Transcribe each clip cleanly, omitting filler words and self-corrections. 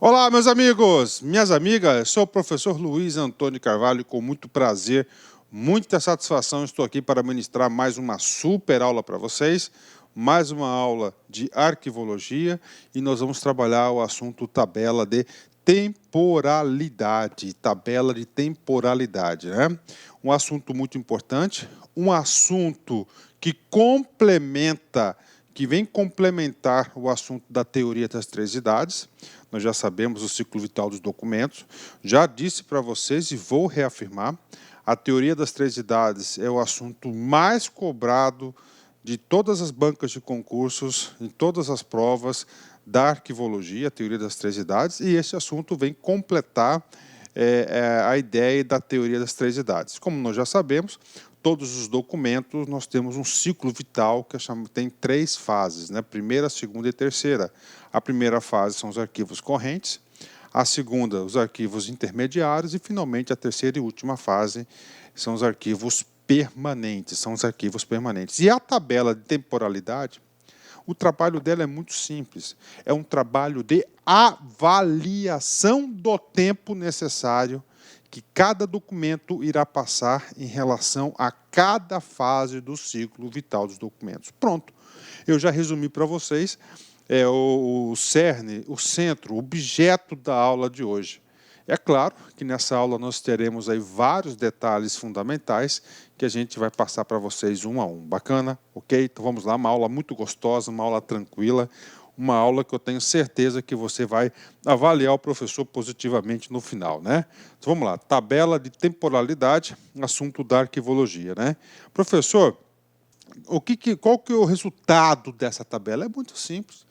Olá, meus amigos, minhas amigas, sou o professor Luiz Antônio Carvalho e com muito prazer, muita satisfação estou aqui para ministrar mais uma super aula para vocês, mais uma aula de arquivologia e nós vamos trabalhar o assunto tabela de temporalidade, né? Um assunto muito importante, um assunto que vem complementar o assunto da teoria das três idades. Nós já sabemos o ciclo vital dos documentos. Já disse para vocês e vou reafirmar, a teoria das três idades é o assunto mais cobrado de todas as bancas de concursos, em todas as provas da arquivologia, a teoria das três idades, e esse assunto vem completar a ideia da teoria das três idades. Como nós já sabemos, todos os documentos nós temos um ciclo vital que tem três fases, né? Primeira, segunda e terceira. A primeira fase são os arquivos correntes, a segunda, os arquivos intermediários e, finalmente, a terceira e última fase são os arquivos permanentes. E a tabela de temporalidade, o trabalho dela é muito simples. É um trabalho de avaliação do tempo necessário que cada documento irá passar em relação a cada fase do ciclo vital dos documentos. Pronto. Eu já resumi para vocês o cerne, o centro, o objeto da aula de hoje. É claro que nessa aula nós teremos aí vários detalhes fundamentais que a gente vai passar para vocês um a um. Bacana? Ok? Então vamos lá, uma aula muito gostosa, uma aula tranquila, uma aula que eu tenho certeza que você vai avaliar o professor positivamente no final, né? Então vamos lá, tabela de temporalidade, assunto da arquivologia, né? Professor, qual que é o resultado dessa tabela? É muito simples.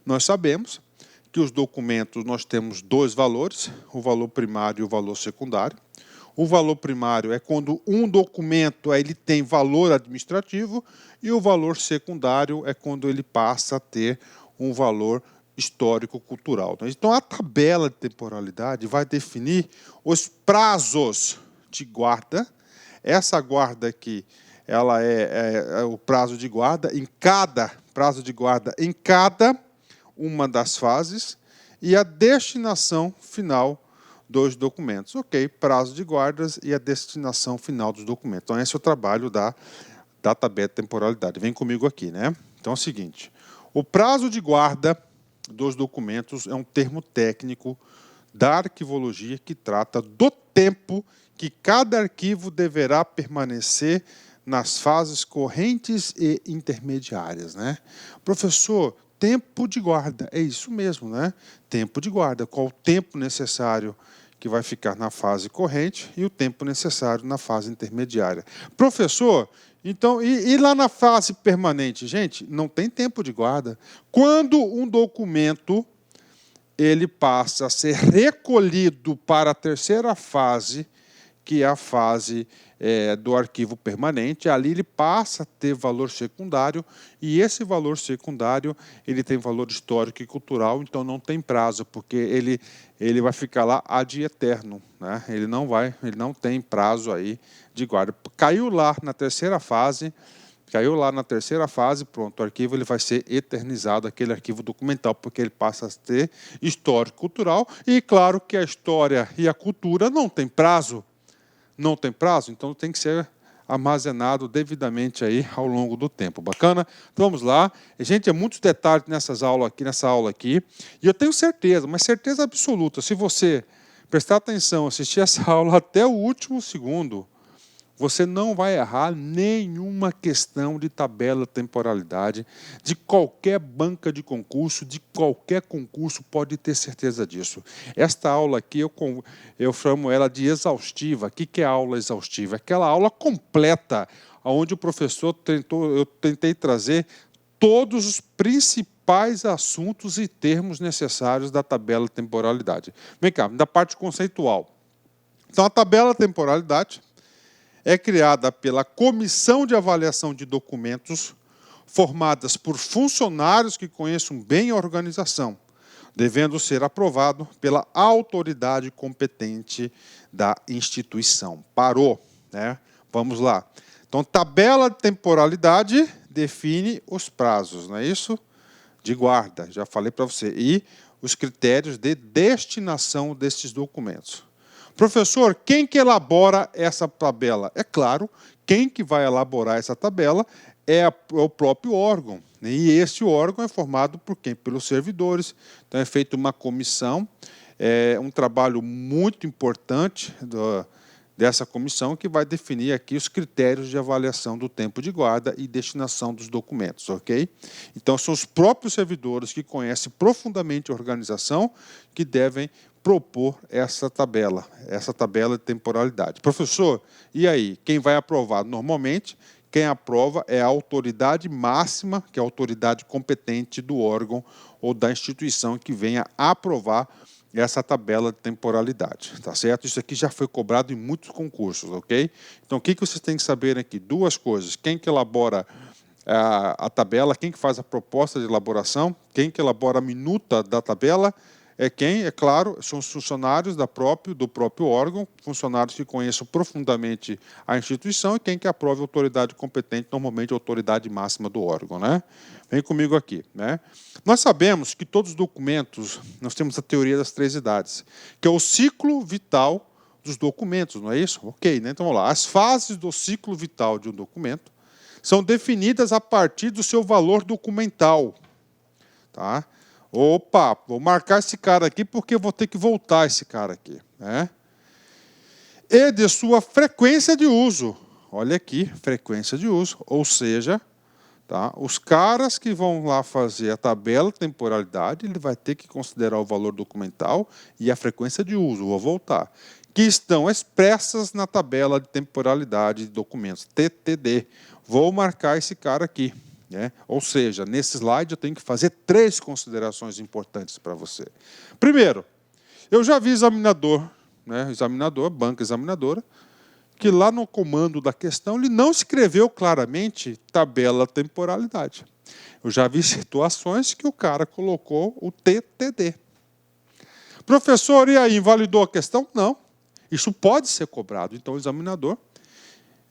Nós sabemos que os documentos nós temos dois valores, o valor primário e o valor secundário. O valor primário é quando um documento ele tem valor administrativo e o valor secundário é quando ele passa a ter um valor histórico-cultural. Então, a tabela de temporalidade vai definir os prazos de guarda. Essa guarda aqui, ela é o prazo de guarda em cada uma das fases e a destinação final dos documentos. Ok, prazo de guardas e a destinação final dos documentos. Então, esse é o trabalho da tabela de temporalidade. Vem comigo aqui, né? Então, é o seguinte, o prazo de guarda dos documentos é um termo técnico da arquivologia que trata do tempo que cada arquivo deverá permanecer nas fases correntes e intermediárias, né? Professor, tempo de guarda, é isso mesmo, né? Tempo de guarda, qual o tempo necessário que vai ficar na fase corrente e o tempo necessário na fase intermediária. Professor, então, e lá na fase permanente? Gente, não tem tempo de guarda. Quando um documento ele passa a ser recolhido para a terceira fase, que é a fase do arquivo permanente, ali ele passa a ter valor secundário, e esse valor secundário ele tem valor histórico e cultural, então não tem prazo, porque ele vai ficar lá ad eterno, né? Ele não tem prazo aí de guarda. Caiu lá na terceira fase, pronto, o arquivo ele vai ser eternizado, aquele arquivo documental, porque ele passa a ter histórico cultural, e claro que a história e a cultura não tem prazo, então tem que ser armazenado devidamente aí ao longo do tempo. Bacana? Então vamos lá. Gente, é muitos detalhes nessa aula aqui, e eu tenho certeza, mas certeza absoluta, se você prestar atenção, assistir essa aula até o último segundo, você não vai errar nenhuma questão de tabela de temporalidade de qualquer banca de concurso, de qualquer concurso, pode ter certeza disso. Esta aula aqui, eu chamo ela de exaustiva. O que é a aula exaustiva? Aquela aula completa, onde o professor eu tentei trazer todos os principais assuntos e termos necessários da tabela de temporalidade. Vem cá, da parte conceitual. Então, a tabela de temporalidade é criada pela Comissão de Avaliação de Documentos, formadas por funcionários que conheçam bem a organização, devendo ser aprovado pela autoridade competente da instituição. Parou, né? Vamos lá. Então, tabela de temporalidade define os prazos, não é isso? De guarda, já falei para você. E os critérios de destinação desses documentos. Professor, quem que elabora essa tabela? É claro, quem que vai elaborar essa tabela é o próprio órgão. E esse órgão é formado por quem? Pelos servidores. Então, é feita uma comissão, um trabalho muito importante dessa comissão que vai definir aqui os critérios de avaliação do tempo de guarda e destinação dos documentos, ok? Então, são os próprios servidores que conhecem profundamente a organização que devem propor essa tabela de temporalidade. Professor, e aí? Quem vai aprovar? Normalmente, quem aprova é a autoridade máxima, que é a autoridade competente do órgão ou da instituição que venha aprovar essa tabela de temporalidade, tá certo? Isso aqui já foi cobrado em muitos concursos, ok? Então, o que vocês têm que saber aqui? Duas coisas. Quem que elabora a tabela, quem que faz a proposta de elaboração, quem que elabora a minuta da tabela, é claro, são os funcionários do próprio órgão, funcionários que conheçam profundamente a instituição e quem que aprova a autoridade competente, normalmente a autoridade máxima do órgão, né? Vem comigo aqui, né? Nós sabemos que todos os documentos, nós temos a teoria das 3 idades, que é o ciclo vital dos documentos, não é isso? Ok, né? Então, vamos lá. As fases do ciclo vital de um documento são definidas a partir do seu valor documental, tá? Opa, vou marcar esse cara aqui porque eu vou ter que voltar esse cara aqui, né? E de sua frequência de uso. Olha aqui, frequência de uso, ou seja, tá? Os caras que vão lá fazer a tabela de temporalidade, ele vai ter que considerar o valor documental e a frequência de uso, vou voltar, que estão expressas na tabela de temporalidade de documentos, TTD. Vou marcar esse cara aqui. Ou seja, nesse slide eu tenho que fazer 3 considerações importantes para você. Primeiro, eu já vi examinador, banca examinadora, que lá no comando da questão ele não escreveu claramente tabela temporalidade. Eu já vi situações que o cara colocou o TTD. Professor, e aí, invalidou a questão? Não. Isso pode ser cobrado. Então, o examinador,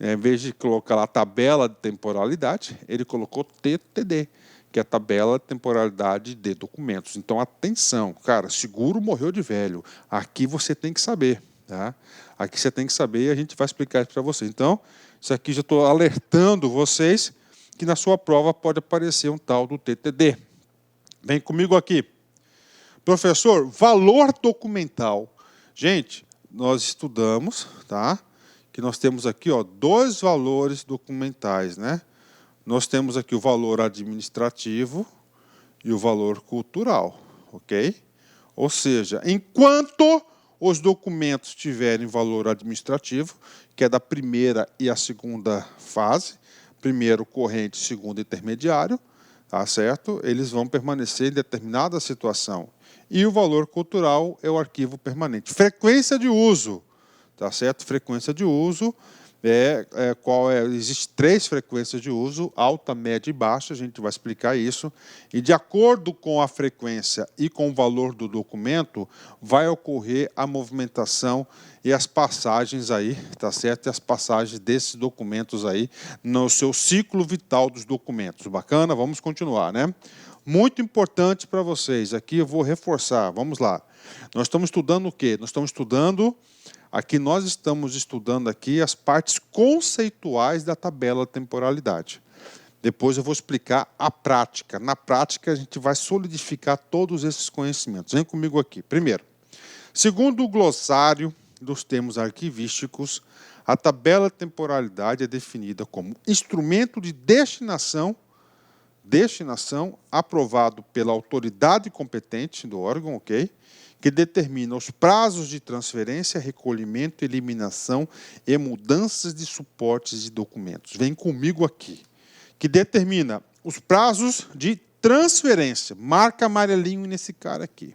em vez de colocar lá a tabela de temporalidade, ele colocou TTD, que é a tabela de temporalidade de documentos. Então, atenção, cara, seguro morreu de velho. Aqui você tem que saber. Tá? Aqui você tem que saber e a gente vai explicar isso para você. Então, isso aqui já estou alertando vocês que na sua prova pode aparecer um tal do TTD. Vem comigo aqui. Professor, valor documental. Gente, nós estudamos, tá? Que nós temos aqui, ó, 2 valores documentais, né? Nós temos aqui o valor administrativo e o valor cultural, ok? Ou seja, enquanto os documentos tiverem valor administrativo, que é da primeira e a segunda fase, primeiro corrente, segundo intermediário, tá certo? Eles vão permanecer em determinada situação. E o valor cultural é o arquivo permanente. Frequência de uso. Tá certo? Frequência de uso, existe 3 frequências de uso, alta, média e baixa, a gente vai explicar isso. E de acordo com a frequência e com o valor do documento, vai ocorrer a movimentação e as passagens aí, tá certo? E as passagens desses documentos aí no seu ciclo vital dos documentos. Bacana? Vamos continuar, né? Muito importante para vocês, aqui eu vou reforçar, vamos lá. Nós estamos estudando o quê? Nós estamos estudando aqui as partes conceituais da tabela de temporalidade. Depois eu vou explicar a prática. Na prática, a gente vai solidificar todos esses conhecimentos. Vem comigo aqui. Primeiro, segundo o glossário dos termos arquivísticos, a tabela de temporalidade é definida como instrumento de destinação aprovado pela autoridade competente do órgão, ok? Que determina os prazos de transferência, recolhimento, eliminação e mudanças de suportes de documentos. Vem comigo aqui. Que determina os prazos de transferência. Marca amarelinho nesse cara aqui.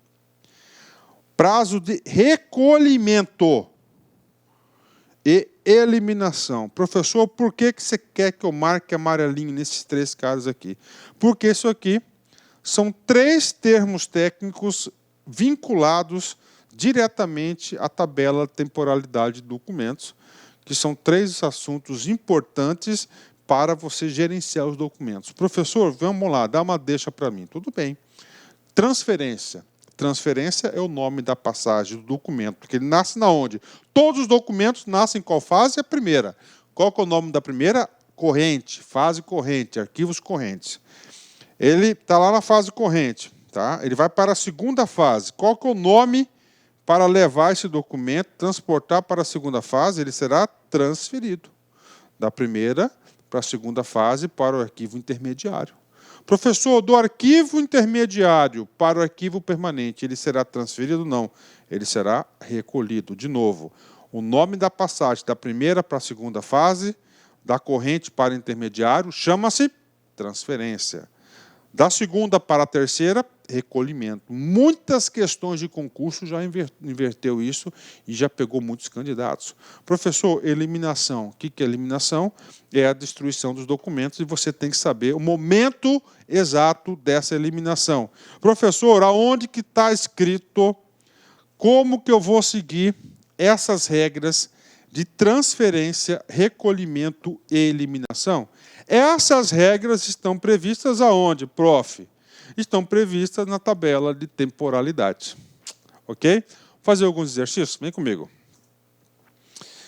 Prazo de recolhimento e eliminação. Professor, por que você quer que eu marque amarelinho nesses 3 caras aqui? Porque isso aqui são 3 termos técnicos vinculados diretamente à tabela de temporalidade de documentos, que são 3 assuntos importantes para você gerenciar os documentos. Professor, vamos lá, dá uma deixa para mim. Tudo bem. Transferência. Transferência é o nome da passagem do documento, porque ele nasce na onde? Todos os documentos nascem em qual fase? A primeira. Qual que é o nome da primeira? Corrente, fase corrente, arquivos correntes. Ele está lá na fase corrente, tá? Ele vai para a segunda fase. Qual que é o nome para levar esse documento, transportar para a segunda fase? Ele será transferido da primeira para a segunda fase para o arquivo intermediário. Professor, do arquivo intermediário para o arquivo permanente, ele será transferido? Não, ele será recolhido. De novo, o nome da passagem da primeira para a segunda fase, da corrente para o intermediário, chama-se transferência. Da segunda para a terceira, recolhimento. Muitas questões de concurso já inverteu isso e já pegou muitos candidatos. Professor, eliminação. O que é eliminação? É a destruição dos documentos e você tem que saber o momento exato dessa eliminação. Professor, aonde que está escrito como que eu vou seguir essas regras de transferência, recolhimento e eliminação? Essas regras estão previstas aonde, prof? Estão previstas na tabela de temporalidade. Ok? Vou fazer alguns exercícios? Vem comigo.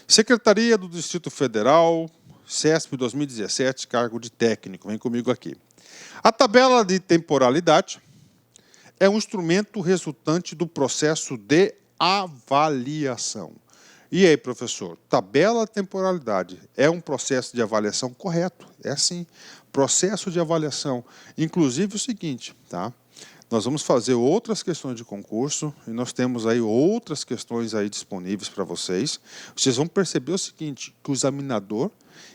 Secretaria do Distrito Federal, CESP 2017, cargo de técnico. Vem comigo aqui. A tabela de temporalidade é um instrumento resultante do processo de avaliação. E aí, professor, tabela de temporalidade é um processo de avaliação correto? É sim, processo de avaliação. Inclusive o seguinte, tá? Nós vamos fazer outras questões de concurso e nós temos aí outras questões aí disponíveis para vocês. Vocês vão perceber o seguinte, que o examinador,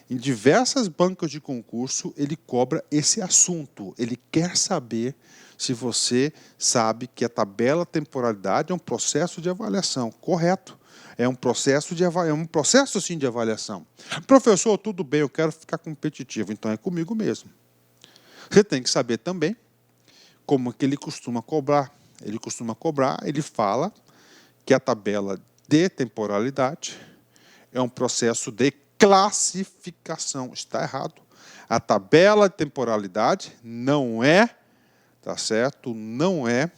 em diversas bancas de concurso, ele cobra esse assunto. Ele quer saber se você sabe que a tabela de temporalidade é um processo de avaliação, correto? É um processo sim de avaliação. Professor, tudo bem, eu quero ficar competitivo, então é comigo mesmo. Você tem que saber também como que ele costuma cobrar. Ele fala que a tabela de temporalidade é um processo de classificação. Está errado. A tabela de temporalidade não é, tá certo? Não é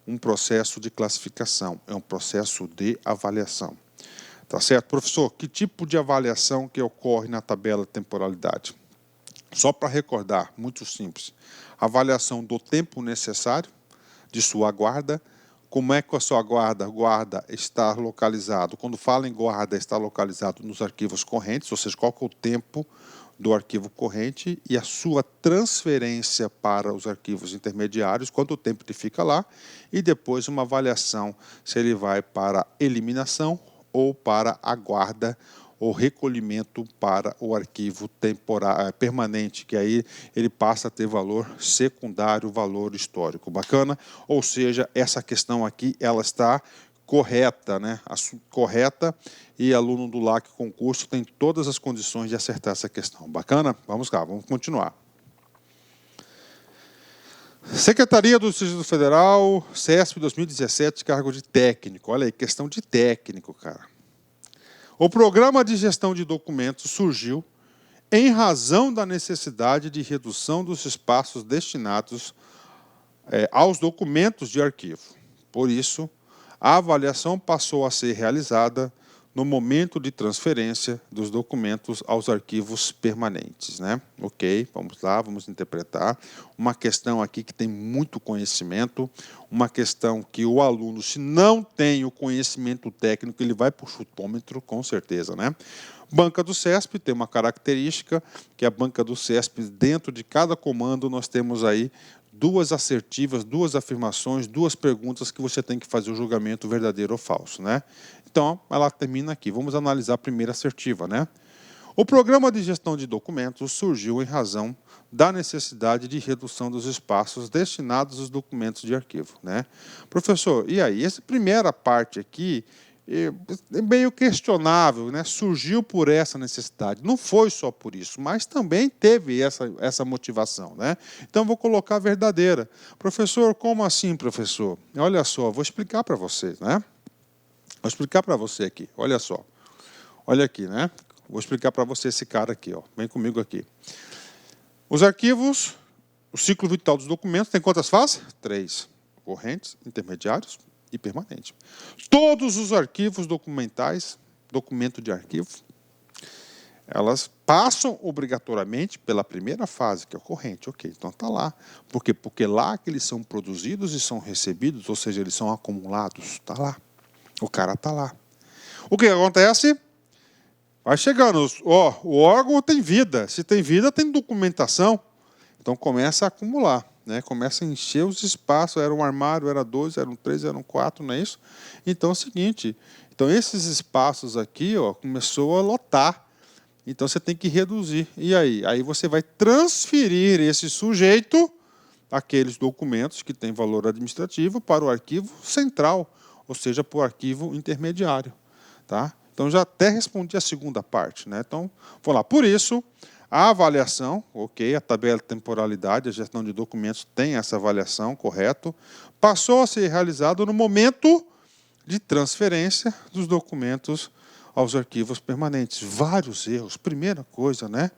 um processo de classificação, é um processo de avaliação. Tá certo? Professor, que tipo de avaliação que ocorre na tabela de temporalidade? Só para recordar, muito simples. Avaliação do tempo necessário de sua guarda. Como é que a sua guarda está localizado? Quando fala em guarda, está localizado nos arquivos correntes, ou seja, qual que é o tempo do arquivo corrente e a sua transferência para os arquivos intermediários, quanto tempo ele fica lá, e depois uma avaliação se ele vai para eliminação ou para a guarda ou recolhimento para o arquivo permanente, que aí ele passa a ter valor secundário, valor histórico. Bacana? Ou seja, essa questão aqui ela está correta, né? Correta, e aluno do LAC concurso tem todas as condições de acertar essa questão. Bacana? Vamos lá, vamos continuar. Secretaria do Distrito Federal, CESP 2017, cargo de técnico. Olha aí, questão de técnico, cara. O programa de gestão de documentos surgiu em razão da necessidade de redução dos espaços destinados aos documentos de arquivo. Por isso, a avaliação passou a ser realizada no momento de transferência dos documentos aos arquivos permanentes, né? Ok, vamos lá, vamos interpretar. Uma questão aqui que tem muito conhecimento, uma questão que o aluno, se não tem o conhecimento técnico, ele vai para o chutômetro, com certeza, né? Banca do CESP tem uma característica, que a banca do CESP, dentro de cada comando, nós temos aí duas assertivas, duas afirmações, duas perguntas que você tem que fazer o julgamento verdadeiro ou falso, né? Então, ela termina aqui. Vamos analisar a primeira assertiva, né? O programa de gestão de documentos surgiu em razão da necessidade de redução dos espaços destinados aos documentos de arquivo, né? Professor, e aí? Essa primeira parte aqui é meio questionável, né? Surgiu por essa necessidade. Não foi só por isso, mas também teve essa motivação, né? Então, vou colocar verdadeira. Professor, como assim, professor? Olha só, vou explicar para vocês, né? Vou explicar para você aqui, olha só. Olha aqui, né? Vou explicar para você esse cara aqui, ó. Vem comigo aqui. Os arquivos, o ciclo vital dos documentos, tem quantas fases? 3. correntes, intermediários e permanentes. Todos os arquivos documentais, documento de arquivo, elas passam obrigatoriamente pela primeira fase, que é a corrente. Ok, então está lá. Por quê? Porque lá que eles são produzidos e são recebidos, ou seja, eles são acumulados. Está lá. O cara está lá. O que acontece? Vai chegando. O órgão tem vida. Se tem vida, tem documentação. Então começa a acumular. Né? Começa a encher os espaços. Era um armário, era 2, eram 3, eram 4, não é isso? Então é o seguinte. Então esses espaços aqui começou a lotar. Então você tem que reduzir. E aí? Aí você vai transferir esse sujeito, aqueles documentos que têm valor administrativo, para o arquivo central, ou seja, para o arquivo intermediário. Tá? Então já até respondi a segunda parte. Né? Então, vamos lá. Por isso, a avaliação, ok, a tabela de temporalidade, a gestão de documentos tem essa avaliação, correto, passou a ser realizado no momento de transferência dos documentos aos arquivos permanentes. Vários erros. Primeira coisa, né?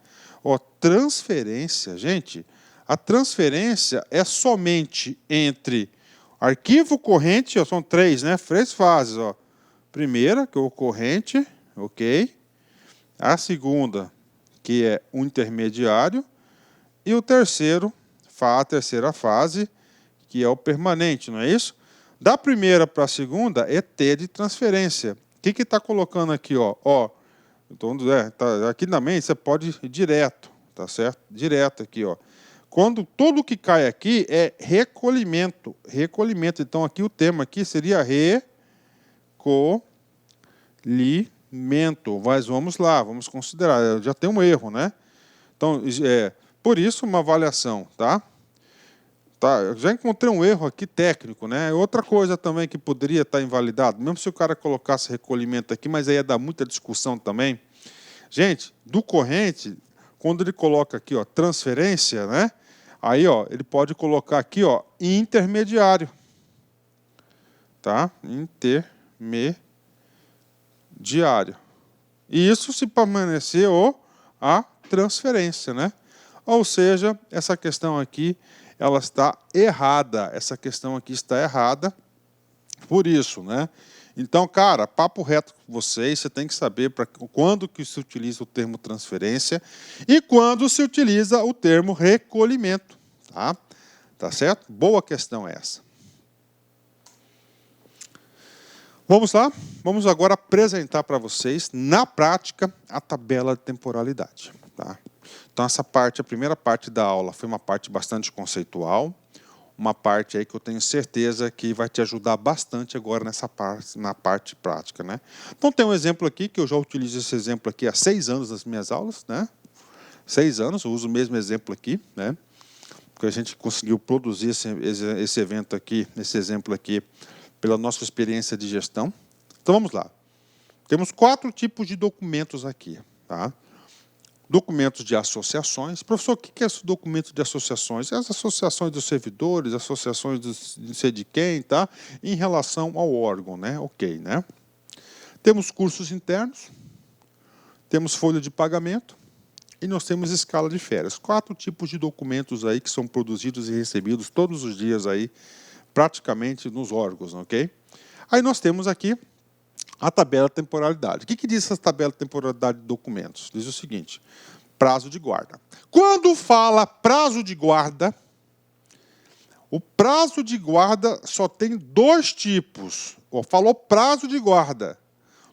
Transferência, gente. A transferência é somente entre arquivo corrente, são 3, né? 3 fases. Primeira, que é o corrente, ok? A segunda, que é o intermediário. E o terceiro, a terceira fase, que é o permanente, não é isso? Da primeira para a segunda é T de transferência. O que está colocando aqui? Então, aqui na mente você pode ir direto, tá certo? Direto aqui. Quando tudo que cai aqui é recolhimento. Recolhimento. Então, aqui o tema aqui seria recolhimento. Mas vamos lá, vamos considerar. Já tem um erro, né? Então, por isso, uma avaliação, tá? Eu já encontrei um erro aqui técnico, né? Outra coisa também que poderia estar invalidado, mesmo se o cara colocasse recolhimento aqui, mas aí ia dar muita discussão também. Gente, do corrente, quando ele coloca aqui, transferência, né? Aí, ele pode colocar aqui, intermediário. Tá? Intermediário. E isso se permanecer a transferência, né? Ou seja, essa questão aqui ela está errada. Essa questão aqui está errada. Por isso, né? Então, cara, papo reto com vocês, você tem que saber quando que se utiliza o termo transferência e quando se utiliza o termo recolhimento. Tá certo? Boa questão essa. Vamos lá? Vamos agora apresentar para vocês, na prática, a tabela de temporalidade. Tá? Então, essa parte, a primeira parte da aula, foi uma parte bastante conceitual, uma parte aí que eu tenho certeza que vai te ajudar bastante agora na parte prática. Né? Então, tem um exemplo aqui, que eu já utilizo esse exemplo aqui há 6 anos nas minhas aulas. Né? 6 anos, eu uso o mesmo exemplo aqui, né? Porque a gente conseguiu produzir esse evento aqui, esse exemplo aqui, pela nossa experiência de gestão. Então, vamos lá. Temos 4 tipos de documentos aqui. Tá? Documentos de associações. Professor, o que é esse documento de associações? As associações dos servidores, associações de não sei de quem, tá? Em relação ao órgão, né? Ok, né? Temos cursos internos, temos folha de pagamento e nós temos escala de férias. 4 tipos de documentos aí que são produzidos e recebidos todos os dias aí, praticamente nos órgãos, ok? Aí nós temos aqui a tabela de temporalidade. O que diz essa tabela de temporalidade de documentos? Diz o seguinte, prazo de guarda. Quando fala prazo de guarda, o prazo de guarda só tem 2 tipos. Falou prazo de guarda.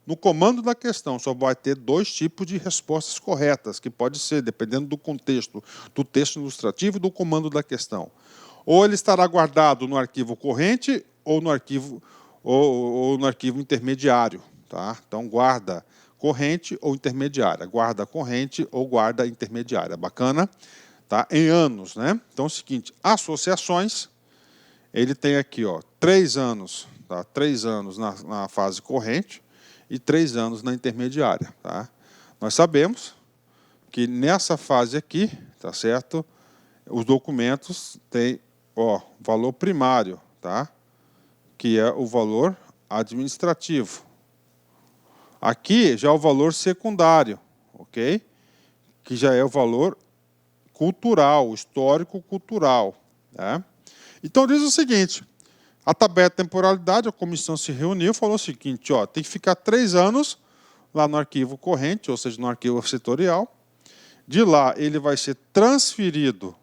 No comando da questão, só vai ter 2 tipos de respostas corretas, que pode ser, dependendo do contexto, do texto ilustrativo e do comando da questão. Ou ele estará guardado no arquivo corrente ou no arquivo intermediário. Tá? Então, guarda corrente ou intermediária. Guarda corrente ou guarda intermediária. Bacana? Tá? Em anos. Né? Então, é o seguinte, associações, ele tem aqui 3 anos. Tá? 3 anos na fase corrente e 3 anos na intermediária. Tá? Nós sabemos que nessa fase aqui, tá certo? Os documentos têm valor primário, tá? Que é o valor administrativo. Aqui já é o valor secundário, ok? Que já é o valor cultural, histórico-cultural. Tá? Então diz o seguinte, A tabela de temporalidade, a comissão se reuniu e falou o seguinte, ó, tem que ficar 3 anos lá no arquivo corrente, ou seja, no arquivo setorial. De lá, ele vai ser transferido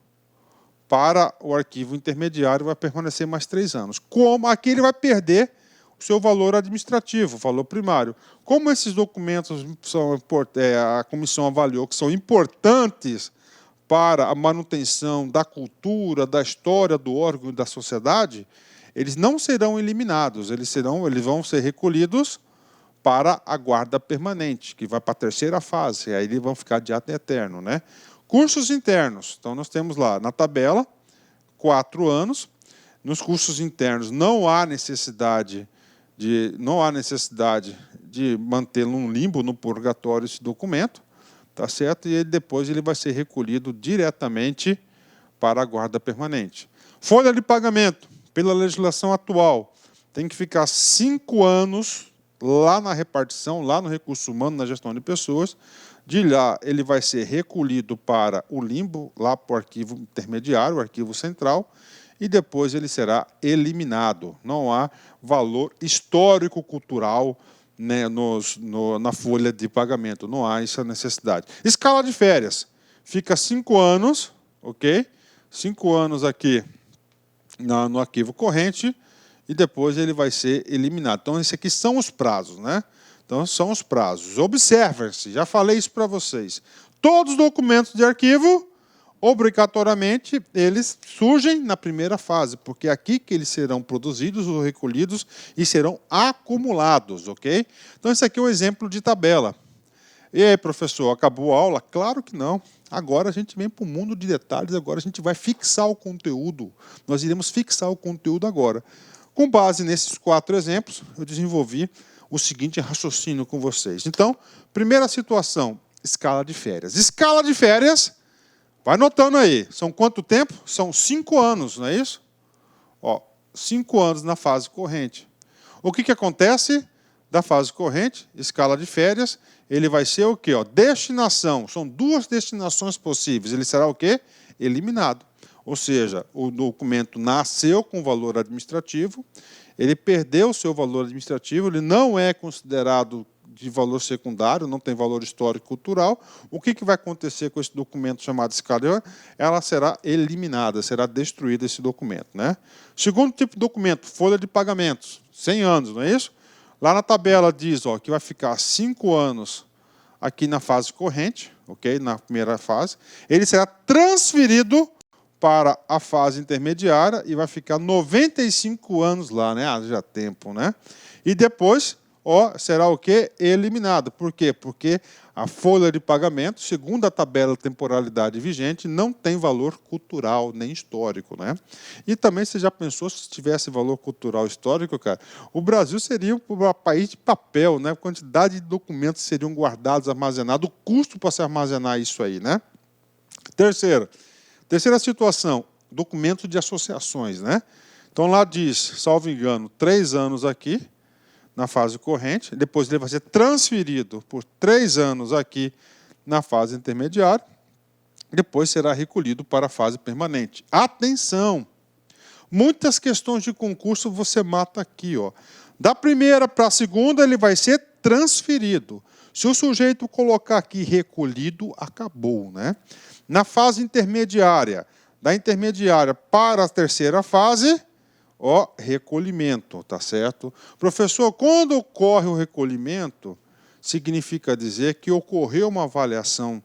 para o arquivo intermediário, vai permanecer mais 3 anos. Como aqui ele vai perder o seu valor administrativo, o valor primário. Como esses documentos a comissão avaliou que são importantes para a manutenção da cultura, da história do órgão e da sociedade, eles não serão eliminados, eles vão ser recolhidos para a guarda permanente, que vai para a terceira fase, aí eles vão ficar de ato eterno, né? Cursos internos, então nós temos lá na tabela 4 anos. Nos cursos internos não há necessidade de mantê-lo num limbo, no purgatório, esse documento, tá certo? E depois ele vai ser recolhido diretamente para a guarda permanente. Folha de pagamento, pela legislação atual, tem que ficar 5 anos lá na repartição, lá no recurso humano, na gestão de pessoas. De lá, ele vai ser recolhido para o limbo, lá para o arquivo intermediário, o arquivo central, e depois ele será eliminado. Não há valor histórico-cultural, né, na folha de pagamento, não há essa necessidade. Escala de férias, fica 5 anos, ok? 5 anos aqui no arquivo corrente, e depois ele vai ser eliminado. Então, esses aqui são os prazos, né? Então, são os prazos. Observem-se, já falei isso para vocês. Todos os documentos de arquivo, obrigatoriamente, eles surgem na primeira fase, porque é aqui que eles serão produzidos ou recolhidos e serão acumulados, ok? Então, esse aqui é um exemplo de tabela. E aí, professor, acabou a aula? Claro que não. Agora a gente vem para o mundo de detalhes, agora a gente vai fixar o conteúdo. Nós iremos fixar o conteúdo agora. Com base nesses 4 exemplos, eu desenvolvi o seguinte raciocínio com vocês. Então, primeira situação, escala de férias. Escala de férias, vai notando aí, são quanto tempo? São 5 anos, não é isso? Ó, 5 anos na fase corrente. O que acontece da fase corrente, escala de férias, ele vai ser o quê? Ó, destinação, são 2 destinações possíveis, ele será o quê? Eliminado. Ou seja, o documento nasceu com valor administrativo, ele perdeu o seu valor administrativo, ele não é considerado de valor secundário, não tem valor histórico e cultural. O que vai acontecer com esse documento chamado escala? Ela será eliminada, será destruído esse documento, né? Segundo tipo de documento, folha de pagamentos, 100 anos, não é isso? Lá na tabela diz, ó, que vai ficar 5 anos aqui na fase corrente, ok? Na primeira fase. Ele será transferido para a fase intermediária e vai ficar 95 anos lá, né? Haja tempo, né? E depois, ó, será o quê? Eliminado. Por quê? Porque a folha de pagamento, segundo a tabela de temporalidade vigente, não tem valor cultural nem histórico, né? E também você já pensou se tivesse valor cultural histórico, cara? O Brasil seria um país de papel, né? A quantidade de documentos seriam guardados, armazenados, o custo para se armazenar isso aí, né? Terceira situação, documento de associações, né? Então lá diz, salvo engano, 3 anos aqui na fase corrente, depois ele vai ser transferido por 3 anos aqui na fase intermediária, depois será recolhido para a fase permanente. Atenção! Muitas questões de concurso você mata aqui, ó. Da primeira para a segunda ele vai ser transferido. Se o sujeito colocar aqui recolhido, acabou, né? Na fase intermediária, da intermediária para a terceira fase, ó, recolhimento, tá certo? Professor, quando ocorre o recolhimento, significa dizer que ocorreu uma avaliação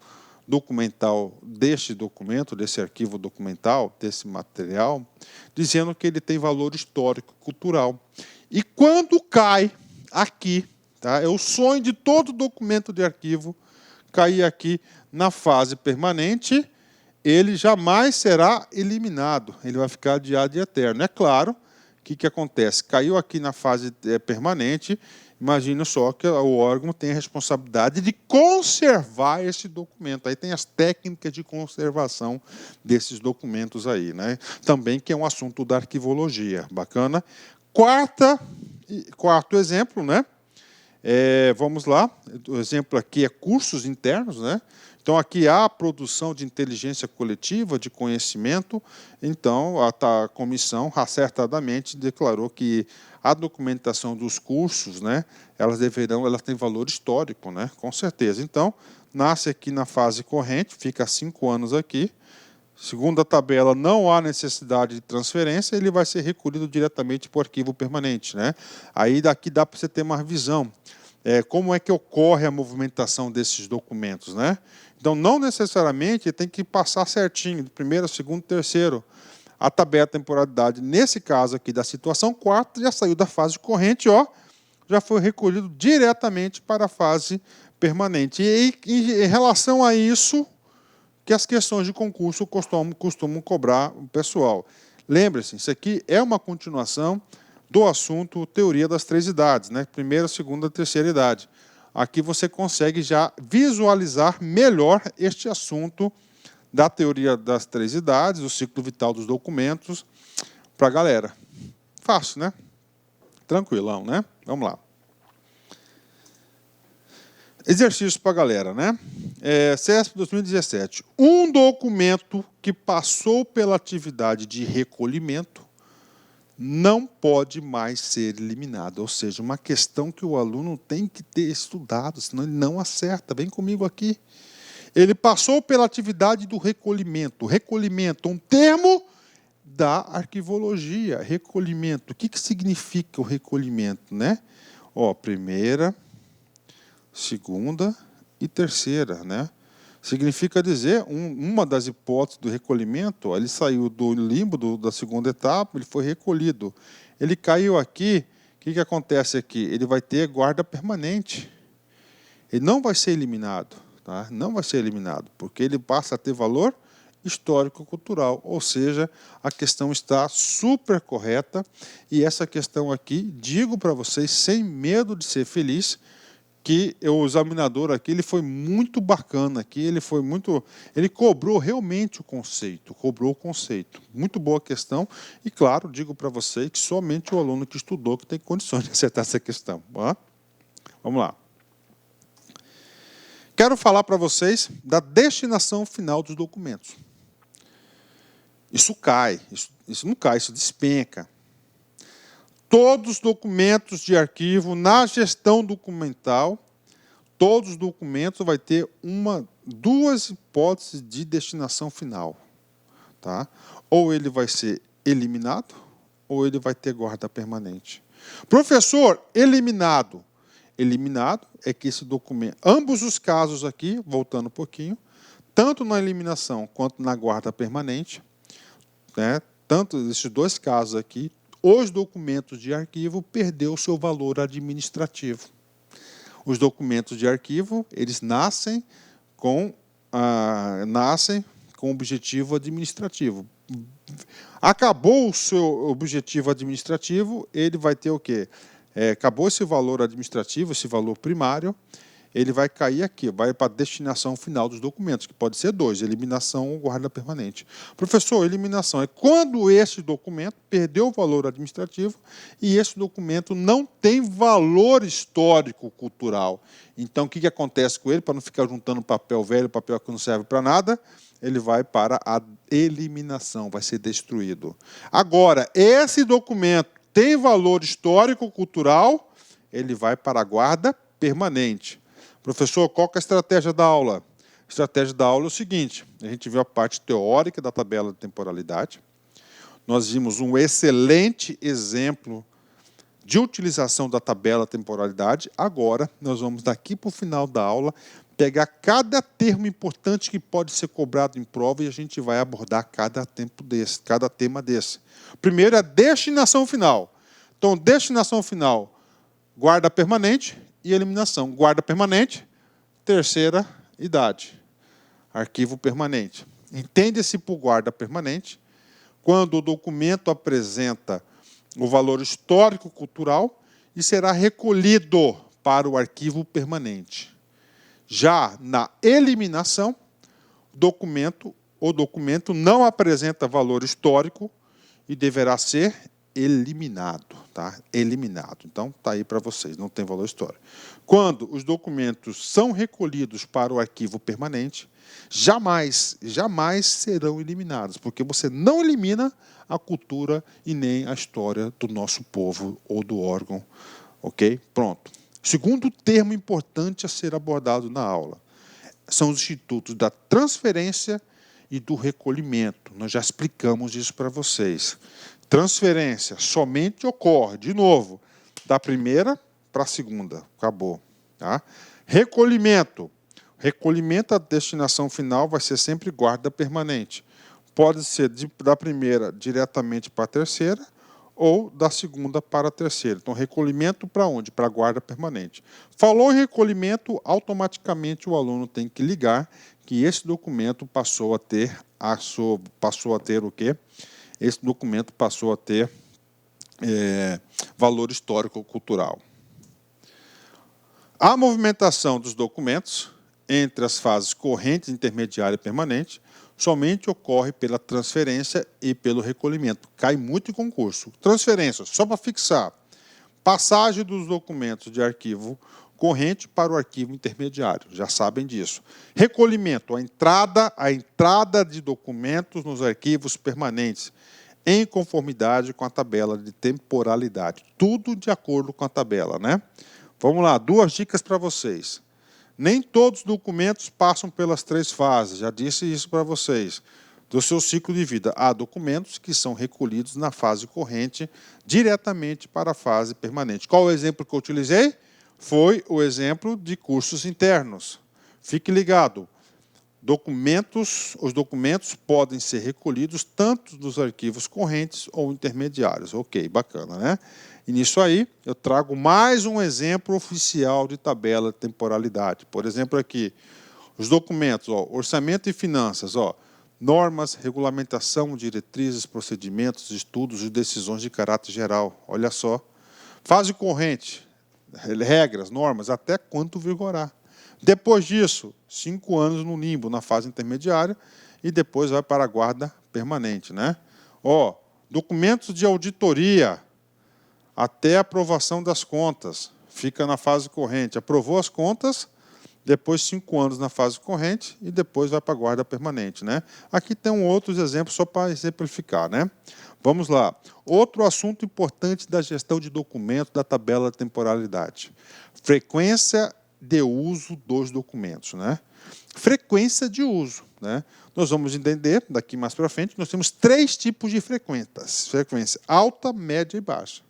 documental deste documento, desse arquivo documental, desse material, dizendo que ele tem valor histórico, cultural. E quando cai aqui, tá? É o sonho de todo documento de arquivo cair aqui na fase permanente, ele jamais será eliminado, ele vai ficar de ad eterno. É claro, o que acontece? Caiu aqui na fase permanente, imagina só que o órgão tem a responsabilidade de conservar esse documento. Aí tem as técnicas de conservação desses documentos aí, né? Também que é um assunto da arquivologia, bacana. Quarto exemplo, né? Vamos lá, o exemplo aqui é cursos internos, né? Então, aqui há a produção de inteligência coletiva, de conhecimento. Então, a comissão acertadamente declarou que a documentação dos cursos, né, elas têm valor histórico, né, com certeza. Então, nasce aqui na fase corrente, fica 5 anos aqui. Segundo a tabela, não há necessidade de transferência, ele vai ser recolhido diretamente para o arquivo permanente, né? Aí daqui dá para você ter uma visão. Como é que ocorre a movimentação desses documentos, né? Então, não necessariamente tem que passar certinho, de primeiro, segundo, terceiro. A tabela de temporalidade, nesse caso aqui da situação 4, já saiu da fase corrente, ó, já foi recolhido diretamente para a fase permanente. E em relação a isso, que as questões de concurso costumam cobrar o pessoal. Lembre-se, isso aqui é uma continuação do assunto teoria das 3 idades, né? Primeira, segunda, terceira idade. Aqui você consegue já visualizar melhor este assunto da teoria das 3 idades, o ciclo vital dos documentos, para a galera. Fácil, né? Tranquilão, né? Vamos lá. Exercício para a galera, né? CESP 2017. Um documento que passou pela atividade de recolhimento não pode mais ser eliminado. Ou seja, uma questão que o aluno tem que ter estudado, senão ele não acerta. Vem comigo aqui. Ele passou pela atividade do recolhimento. Recolhimento, um termo da arquivologia. Recolhimento. O que significa o recolhimento, né? Primeira, segunda e terceira, né? Significa dizer, uma das hipóteses do recolhimento, ele saiu do limbo da segunda etapa, ele foi recolhido. Ele caiu aqui, o que acontece aqui? Ele vai ter guarda permanente. Ele não vai ser eliminado, tá? Não vai ser eliminado, porque ele passa a ter valor histórico-cultural, ou seja, a questão está super correta, e essa questão aqui, digo para vocês, sem medo de ser feliz, que o examinador aqui ele foi muito bacana, aqui ele cobrou realmente o conceito, Muito boa questão, e claro, digo para vocês que somente o aluno que estudou que tem condições de acertar essa questão. Tá? Vamos lá. Quero falar para vocês da destinação final dos documentos. Isso cai, isso não cai, isso despenca. Todos os documentos de arquivo, na gestão documental, todos os documentos vai ter duas hipóteses de destinação final. Tá? Ou ele vai ser eliminado, ou ele vai ter guarda permanente. Professor, eliminado. Eliminado é que esse documento, ambos os casos aqui, voltando um pouquinho, tanto na eliminação quanto na guarda permanente, né, tanto esses dois casos aqui, os documentos de arquivo perdeu o seu valor administrativo. Os documentos de arquivo, eles nascem com objetivo administrativo. Acabou o seu objetivo administrativo, ele vai ter o quê? Acabou esse valor administrativo, esse valor primário, ele vai cair aqui, vai para a destinação final dos documentos, que pode ser 2, eliminação ou guarda permanente. Professor, eliminação é quando esse documento perdeu o valor administrativo e esse documento não tem valor histórico-cultural. Então, o que acontece com ele? Para não ficar juntando papel velho, papel que não serve para nada, ele vai para a eliminação, vai ser destruído. Agora, esse documento tem valor histórico-cultural, ele vai para a guarda permanente. Professor, qual que é a estratégia da aula? A estratégia da aula é o seguinte, a gente viu a parte teórica da tabela de temporalidade, nós vimos um excelente exemplo de utilização da tabela de temporalidade, agora nós vamos daqui para o final da aula pegar cada termo importante que pode ser cobrado em prova e a gente vai abordar cada tema desse. Primeiro é a destinação final. Então, destinação final, guarda permanente e eliminação. Guarda permanente, terceira idade. Arquivo permanente. Entende-se por guarda permanente quando o documento apresenta o valor histórico-cultural e será recolhido para o arquivo permanente. Já na eliminação, o documento não apresenta valor histórico e deverá ser eliminado, tá? Eliminado. Então, está aí para vocês, não tem valor histórico. Quando os documentos são recolhidos para o arquivo permanente, jamais serão eliminados, porque você não elimina a cultura e nem a história do nosso povo ou do órgão, ok? Pronto. Segundo termo importante a ser abordado na aula são os institutos da transferência e do recolhimento. Nós já explicamos isso para vocês. Transferência somente ocorre, de novo, da primeira para a segunda. Acabou. Tá? Recolhimento. Recolhimento, a destinação final vai ser sempre guarda permanente. Pode ser da primeira diretamente para a terceira ou da segunda para a terceira. Então, recolhimento para onde? Para a guarda permanente. Falou em recolhimento, automaticamente o aluno tem que ligar que esse documento passou a ter o quê? Esse documento passou a ter valor histórico-cultural. A movimentação dos documentos entre as fases corrente, intermediária e permanente somente ocorre pela transferência e pelo recolhimento. Cai muito em concurso. Transferência, só para fixar. Passagem dos documentos de arquivo corrente para o arquivo intermediário. Já sabem disso. Recolhimento, a entrada de documentos nos arquivos permanentes, em conformidade com a tabela de temporalidade. Tudo de acordo com a tabela, né? Vamos lá, 2 dicas para vocês. Nem todos os documentos passam pelas 3 fases, já disse isso para vocês, do seu ciclo de vida. Há documentos que são recolhidos na fase corrente diretamente para a fase permanente. Qual o exemplo que eu utilizei? Foi o exemplo de cursos internos. Fique ligado, os documentos podem ser recolhidos tanto dos arquivos correntes ou intermediários. Ok, bacana, né? E nisso aí, eu trago mais um exemplo oficial de tabela de temporalidade. Por exemplo, aqui, os documentos, orçamento e finanças, normas, regulamentação, diretrizes, procedimentos, estudos e decisões de caráter geral. Olha só. Fase corrente, regras, normas, até quanto vigorar. Depois disso, 5 anos no limbo, na fase intermediária, e depois vai para a guarda permanente, né? Documentos de auditoria, até a aprovação das contas, fica na fase corrente. Aprovou as contas, depois 5 anos na fase corrente e depois vai para a guarda permanente, né? Aqui tem outros exemplos só para exemplificar, né? Vamos lá. Outro assunto importante da gestão de documentos da tabela de temporalidade. Frequência de uso dos documentos, né? Frequência de uso, né? Nós vamos entender daqui mais para frente, nós temos 3 tipos de frequências. Frequência alta, média e baixa.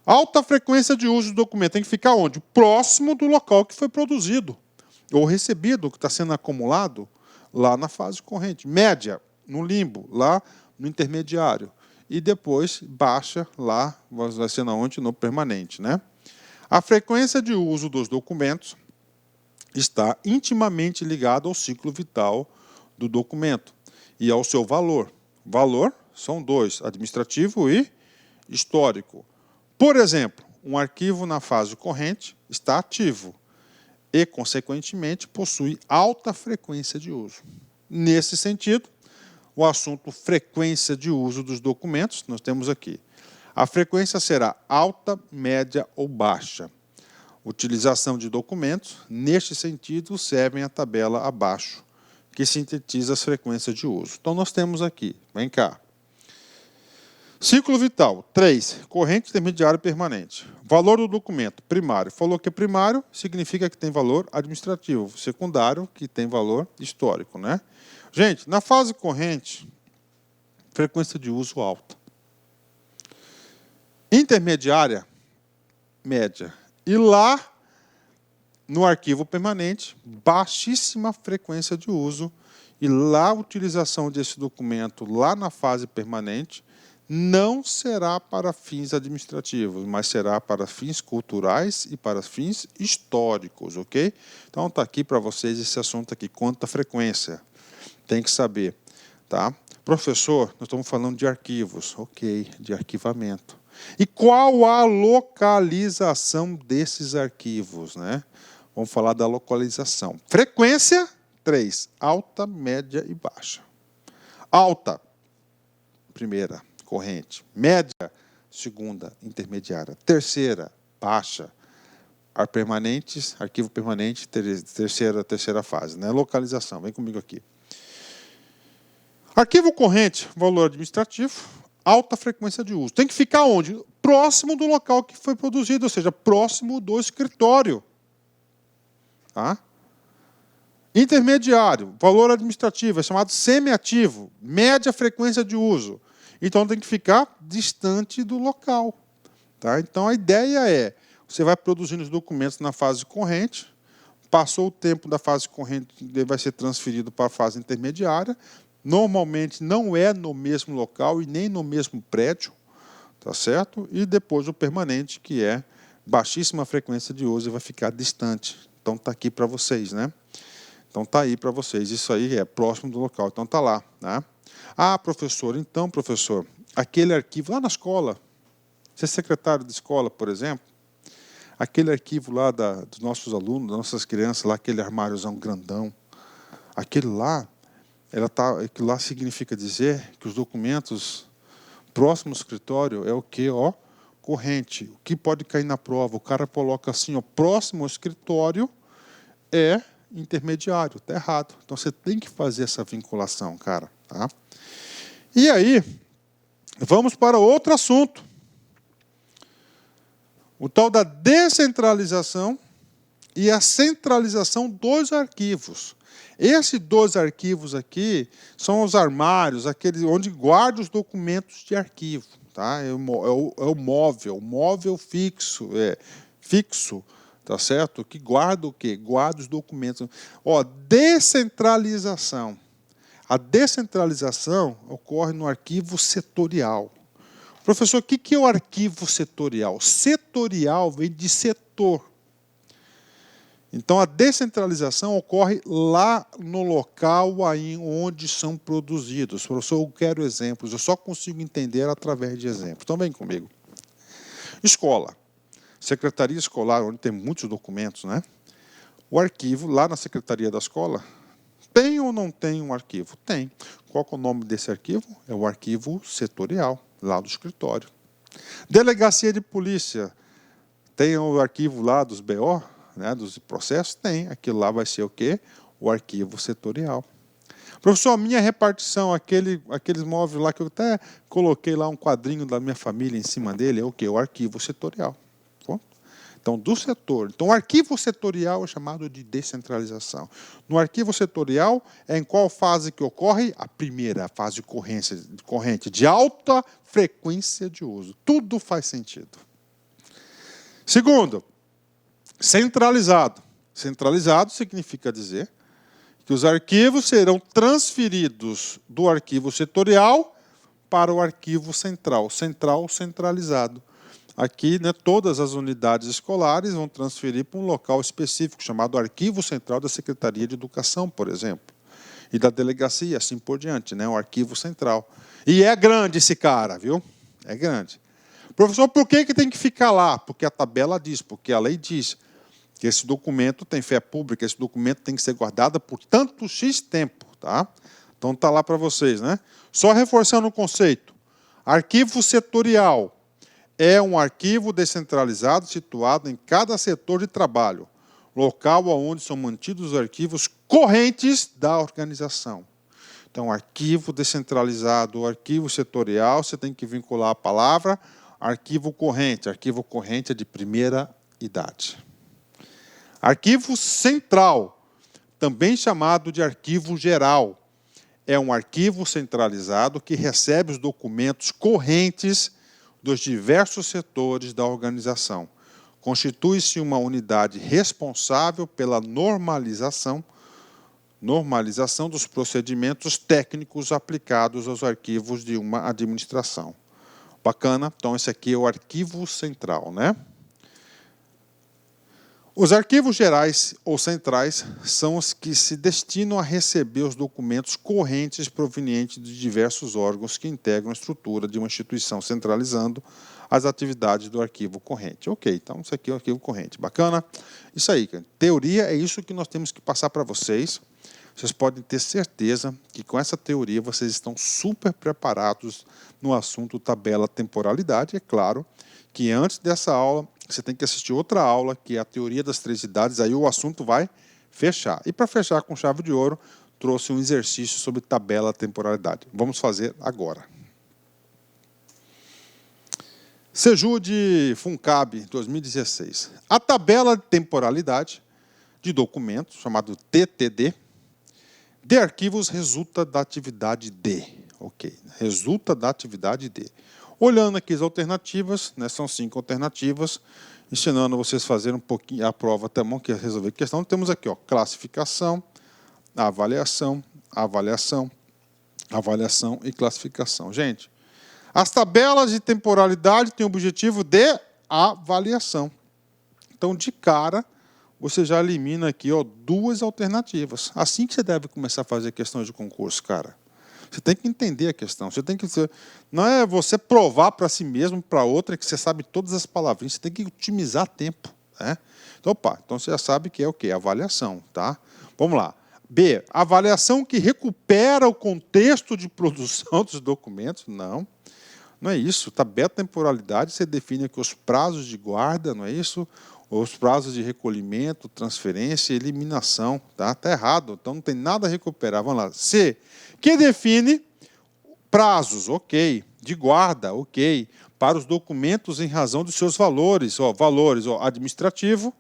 Alta frequência de uso do documento tem que ficar onde? Próximo do local que foi produzido ou recebido, que está sendo acumulado lá na fase corrente. Média, no limbo, lá no intermediário. E depois baixa lá, vai ser onde? No permanente, né? A frequência de uso dos documentos está intimamente ligada ao ciclo vital do documento e ao seu valor. Valor são 2, administrativo e histórico. Por exemplo, um arquivo na fase corrente está ativo e, consequentemente, possui alta frequência de uso. Nesse sentido, o assunto frequência de uso dos documentos, nós temos aqui. A frequência será alta, média ou baixa. Utilização de documentos, neste sentido, servem a tabela abaixo, que sintetiza as frequências de uso. Então, nós temos aqui, vem cá. Ciclo vital, 3, corrente, intermediário e permanente. Valor do documento, primário. Falou que é primário, significa que tem valor administrativo. Secundário, que tem valor histórico, né? Gente, na fase corrente, frequência de uso alta. Intermediária, média. E lá, no arquivo permanente, baixíssima frequência de uso. E lá, a utilização desse documento, lá na fase permanente, não será para fins administrativos, mas será para fins culturais e para fins históricos, ok? Então, está aqui para vocês esse assunto aqui, quanta frequência. Tem que saber, tá? Professor, nós estamos falando de arquivos, ok, de arquivamento. E qual a localização desses arquivos, né? Vamos falar da localização. Frequência, 3, alta, média e baixa. Alta, primeira. corrente. Média, segunda, intermediária. Terceira, baixa. Arquivo permanente, terceira fase, né? Localização, vem comigo aqui. Arquivo corrente, valor administrativo, alta frequência de uso. Tem que ficar onde? Próximo do local que foi produzido, ou seja, próximo do escritório. Tá? Intermediário, valor administrativo, é chamado semiativo, média frequência de uso. Então tem que ficar distante do local. Tá? Então a ideia é, você vai produzindo os documentos na fase corrente, passou o tempo da fase corrente, ele vai ser transferido para a fase intermediária. Normalmente não é no mesmo local e nem no mesmo prédio, tá certo? E depois o permanente, que é baixíssima frequência de uso e vai ficar distante. Então está aqui para vocês, né? Então está aí para vocês. Isso aí é próximo do local, então está lá, né? Ah, professor, então, professor, aquele arquivo lá na escola, você é secretário de escola, por exemplo, aquele arquivo lá dos nossos alunos, das nossas crianças, lá, aquele armáriozão grandão, aquele lá, aquilo lá significa dizer que os documentos próximos ao escritório é o quê? Ó, corrente. O que pode cair na prova? O cara coloca assim, ó, próximo ao escritório é intermediário. Está errado. Então você tem que fazer essa vinculação, cara. Tá? E aí, vamos para outro assunto. O tal da descentralização e a centralização dos arquivos. Esses dois arquivos aqui são os armários, aqueles onde guarda os documentos de arquivo. Tá? É o móvel fixo, tá certo? Que guarda o quê? Guarda os documentos. Ó, descentralização. A descentralização ocorre no arquivo setorial. Professor, o que é o arquivo setorial? Setorial vem de setor. Então, a descentralização ocorre lá no local aí onde são produzidos. Professor, eu quero exemplos, eu só consigo entender através de exemplos. Então, vem comigo. Escola. Secretaria escolar, onde tem muitos documentos, né? O arquivo, lá na secretaria da escola, tem ou não tem um arquivo? Tem. Qual é o nome desse arquivo? É o arquivo setorial, lá do escritório. Delegacia de polícia. Tem o arquivo lá dos BO, né, dos processos? Tem. Aquilo lá vai ser o quê? O arquivo setorial. Professor, a minha repartição, aqueles móveis lá que eu até coloquei lá um quadrinho da minha família em cima dele, é o quê? O arquivo setorial. Então, do setor. Então, o arquivo setorial é chamado de descentralização. No arquivo setorial, é em qual fase que ocorre? A primeira, a fase de corrente de alta frequência de uso. Tudo faz sentido. Segundo, centralizado. Centralizado significa dizer que os arquivos serão transferidos do arquivo setorial para o arquivo central. Centralizado. Aqui, né, todas as unidades escolares vão transferir para um local específico, chamado Arquivo Central da Secretaria de Educação, por exemplo. E da delegacia, assim por diante, né, o Arquivo Central. E é grande esse cara, viu? É grande. Professor, por que tem que ficar lá? Porque a tabela diz, porque a lei diz que esse documento tem fé pública, esse documento tem que ser guardado por tanto X tempo. Tá? Então está lá para vocês, né? Só reforçando o conceito. Arquivo setorial é um arquivo descentralizado situado em cada setor de trabalho, local onde são mantidos os arquivos correntes da organização. Então, arquivo descentralizado, arquivo setorial, você tem que vincular a palavra arquivo corrente. Arquivo corrente é de primeira idade. Arquivo central, também chamado de arquivo geral, é um arquivo centralizado que recebe os documentos correntes dos diversos setores da organização. Constitui-se uma unidade responsável pela normalização dos procedimentos técnicos aplicados aos arquivos de uma administração. Bacana? Então, esse aqui é o arquivo central, né? Os arquivos gerais ou centrais são os que se destinam a receber os documentos correntes provenientes de diversos órgãos que integram a estrutura de uma instituição, centralizando as atividades do arquivo corrente. Ok, então isso aqui é o arquivo corrente. Bacana? Isso aí, teoria é isso que nós temos que passar para vocês. vocês podem ter certeza que com essa teoria vocês estão super preparados no assunto tabela temporalidade. É claro que antes dessa aula você tem que assistir outra aula, que é a teoria das 3 idades, aí o assunto vai fechar. E para fechar com chave de ouro, trouxe um exercício sobre tabela temporalidade. Vamos fazer agora. Sejude Funcab 2016. A tabela de temporalidade de documentos, chamado TTD, de arquivos resulta da atividade D. Ok, resulta da atividade D. Olhando aqui as alternativas, né, são 5 alternativas, ensinando vocês a fazerem um pouquinho a prova até mão, que é resolver a questão. Temos aqui, ó, classificação, avaliação, avaliação, avaliação e classificação. Gente, as tabelas de temporalidade têm o objetivo de avaliação. Então, de cara, você já elimina aqui, ó, 2 alternativas. Assim que você deve começar a fazer questões de concurso, cara. Você tem que entender a questão. Você tem que não é você provar para si mesmo, para outra, que você sabe todas as palavrinhas. Você tem que otimizar tempo, né? Então, opa, então você já sabe que é o quê? Avaliação, tá? Vamos lá. B, avaliação que recupera o contexto de produção dos documentos. Não. Não é isso. Tabela de temporalidade, você define aqui os prazos de guarda, não é isso? Os prazos de recolhimento, transferência e eliminação. Tá errado, então não tem nada a recuperar. Vamos lá. C, que define prazos, ok, de guarda, ok, para os documentos em razão dos seus valores. Valores, administrativo,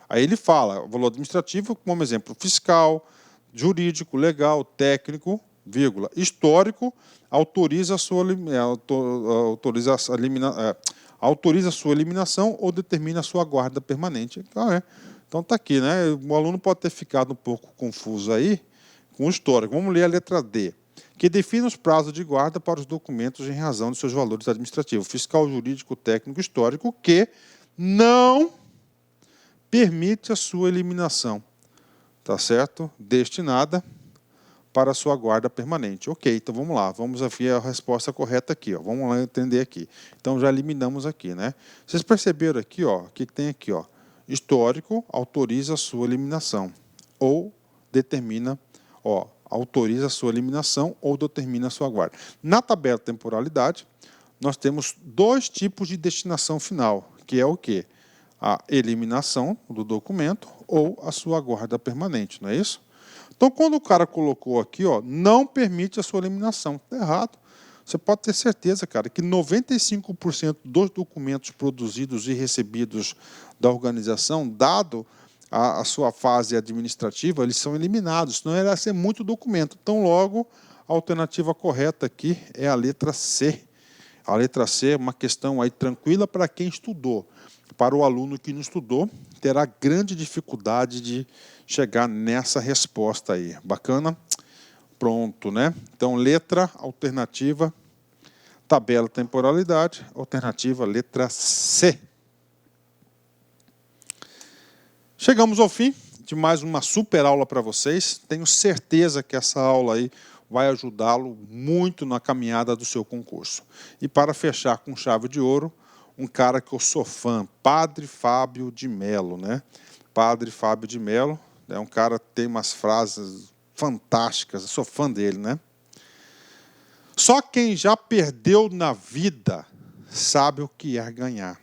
aí ele fala, valor administrativo, como exemplo, fiscal, jurídico, legal, técnico, vírgula, histórico, autoriza a sua eliminação ou determina a sua guarda permanente. Então está aqui, né? O aluno pode ter ficado um pouco confuso aí com o histórico. Vamos ler a letra D, que define os prazos de guarda para os documentos em razão dos seus valores administrativos, fiscal, jurídico, técnico, histórico, que não permite a sua eliminação, tá certo? Destinada para a sua guarda permanente. Ok, então vamos lá, vamos ver a resposta correta aqui, ó. Vamos lá entender aqui. Então já eliminamos aqui, né? Vocês perceberam aqui, ó, o que tem aqui, ó? Histórico autoriza a sua eliminação ou determina, ó, autoriza a sua eliminação ou determina a sua guarda. Na tabela de temporalidade, nós temos 2 tipos de destinação final, que é o quê? A eliminação do documento ou a sua guarda permanente, não é isso? Então, quando o cara colocou aqui, ó, não permite a sua eliminação, está errado. Você pode ter certeza, cara, que 95% dos documentos produzidos e recebidos da organização, dado a sua fase administrativa, eles são eliminados, senão irá ser muito documento. Então, logo, a alternativa correta aqui é a letra C. A letra C é uma questão aí tranquila para quem estudou. Para o aluno que não estudou, terá grande dificuldade de chegar nessa resposta aí. Bacana? Pronto, né? Então, letra, alternativa, tabela, temporalidade, alternativa, letra C. Chegamos ao fim de mais uma super aula para vocês. Tenho certeza que essa aula aí vai ajudá-lo muito na caminhada do seu concurso. E para fechar com chave de ouro, um cara que eu sou fã, Padre Fábio de Mello, né? Padre Fábio de Mello é um cara que tem umas frases fantásticas, eu sou fã dele, né? Só quem já perdeu na vida sabe o que é ganhar,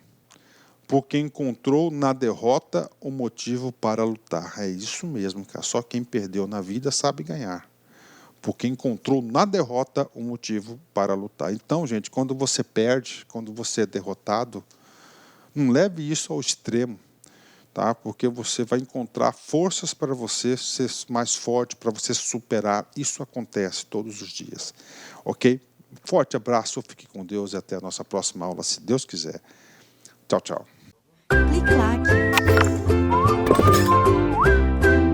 porque encontrou na derrota o motivo para lutar. É isso mesmo, cara. Só quem perdeu na vida sabe ganhar, porque encontrou na derrota o motivo para lutar. Então, gente, quando você perde, quando você é derrotado, não leve isso ao extremo, tá? Porque você vai encontrar forças para você ser mais forte, para você superar. Isso acontece todos os dias, ok? Forte abraço, fique com Deus e até a nossa próxima aula, se Deus quiser. Tchau, tchau. Clique lá aqui.